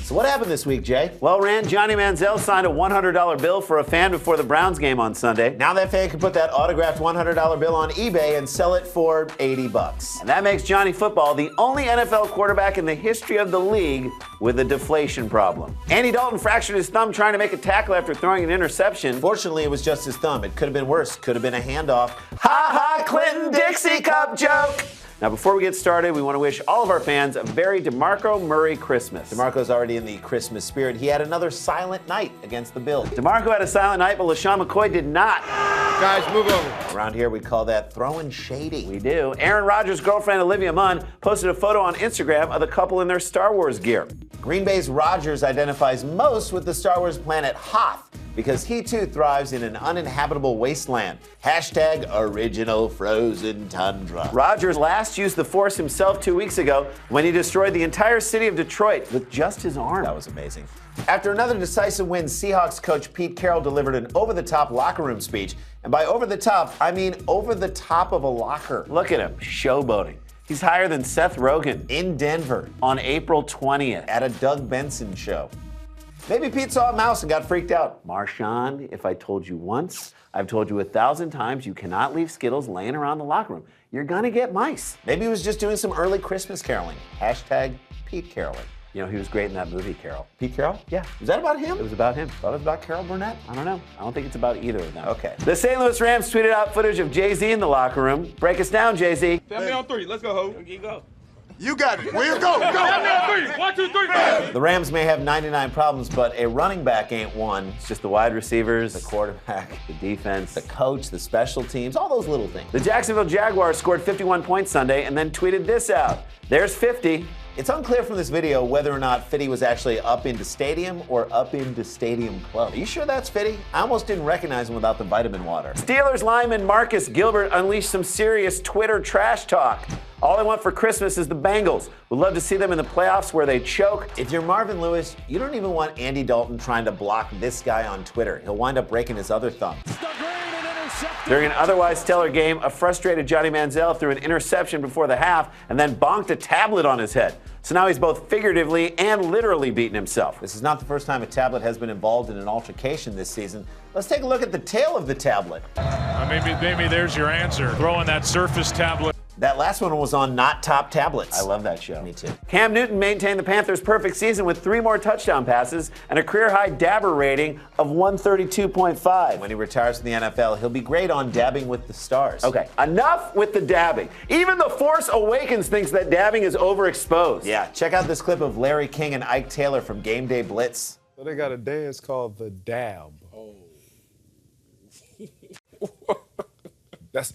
So what happened this week, Jay? Well, Rand, Johnny Manziel signed a $100 bill for a fan before the Browns game on Sunday. Now that fan can put that autographed $100 bill on eBay and sell it for $80. And that makes Johnny Football the only NFL quarterback in the history of the league with a deflation problem. Andy Dalton fractured his thumb trying to make a tackle after throwing an interception. Fortunately, it was just his thumb. It could have been worse. Could have been a handoff. Ha ha, Clinton Dixie Cup joke! Now, before we get started, we want to wish all of our fans a very DeMarco Murray Christmas. DeMarco's already in the Christmas spirit. He had another silent night against the Bills. DeMarco had a silent night, but LaShawn McCoy did not. Guys, move over. Around here, we call that throwing shady. We do. Aaron Rodgers' girlfriend, Olivia Munn, posted a photo on Instagram of the couple in their Star Wars gear. Green Bay's Rodgers identifies most with the Star Wars planet Hoth because he too thrives in an uninhabitable wasteland. Hashtag original frozen tundra. Rodgers last used the Force himself 2 weeks ago when he destroyed the entire city of Detroit with just his arm. That was amazing. After another decisive win, Seahawks coach Pete Carroll delivered an over-the-top locker room speech. And by over-the-top, I mean over the top of a locker. Look at him, showboating. He's higher than Seth Rogen. In Denver. On April 20th. At a Doug Benson show. Maybe Pete saw a mouse and got freaked out. Marshawn, if I told you once, I've told you 1,000 times you cannot leave Skittles laying around the locker room. You're gonna get mice. Maybe he was just doing some early Christmas caroling. Hashtag Pete Caroling. You know, he was great in that movie, Carroll. Pete Carroll? Yeah. Was that about him? It was about him. Thought it was about Carol Burnett. I don't know. I don't think it's about either of them. Okay. The St. Louis Rams tweeted out footage of Jay-Z in the locker room. Break us down, Jay-Z. Family on three. Let's go, Ho. You go. You got it. Where you go? Go. Family on three. 1, 2, 3. The Rams may have 99 problems, but a running back ain't one. It's just the wide receivers, The quarterback, the defense, the coach, the special teams, all those little things. The Jacksonville Jaguars scored 51 points Sunday and then tweeted this out. There's 50. It's unclear from this video whether or not Fitty was actually up into stadium or up into stadium club. Are you sure that's Fitty? I almost didn't recognize him without the vitamin water. Steelers lineman Marcus Gilbert unleashed some serious Twitter trash talk. All I want for Christmas is the Bengals. Would love to see them in the playoffs where they choke. If you're Marvin Lewis, you don't even want Andy Dalton trying to block this guy on Twitter. He'll wind up breaking his other thumb. During an otherwise stellar game, a frustrated Johnny Manziel threw an interception before the half and then bonked a tablet on his head. So now he's both figuratively and literally beating himself. This is not the first time a tablet has been involved in an altercation this season. Let's take a look at the tail of the tablet. Maybe there's your answer. Throwing that Surface tablet. That last one was on Not Top Tablets. I love that show. Me too. Cam Newton maintained the Panthers' perfect season with 3 more touchdown passes and a career-high dabber rating of 132.5. When he retires from the NFL, he'll be great on Dabbing with the Stars. Okay, enough with the dabbing. Even The Force Awakens thinks that dabbing is overexposed. Yeah, check out this clip of Larry King and Ike Taylor from Game Day Blitz. So they got a dance called the dab. Oh. that's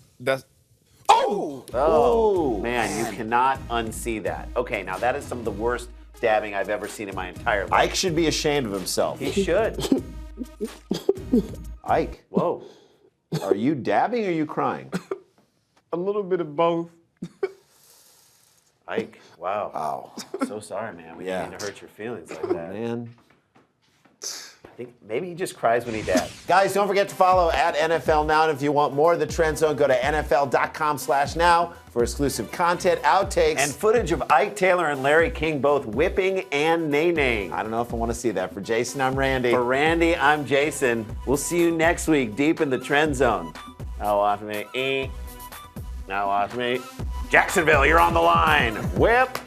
Oh, man, you cannot unsee that. Okay, now that is some of the worst dabbing I've ever seen in my entire life. Ike should be ashamed of himself. He should. Ike, Whoa. are you dabbing or are you crying? a little bit of both. Ike, wow. Wow. So sorry, man. We Yeah. didn't mean to hurt your feelings like that. Man. I think maybe he just cries when he dabs. Guys, don't forget to follow at NFL Now. And if you want more of the Trendzone, go to NFL.com/now for exclusive content, outtakes, And footage of Ike Taylor and Larry King both whipping and nay-naying. I don't know if I want to see that. For Jason, I'm Randy. For Randy, I'm Jason. We'll see you next week deep in the Trend Zone. Now watch me. Now watch me. Jacksonville, you're on the line. Whip.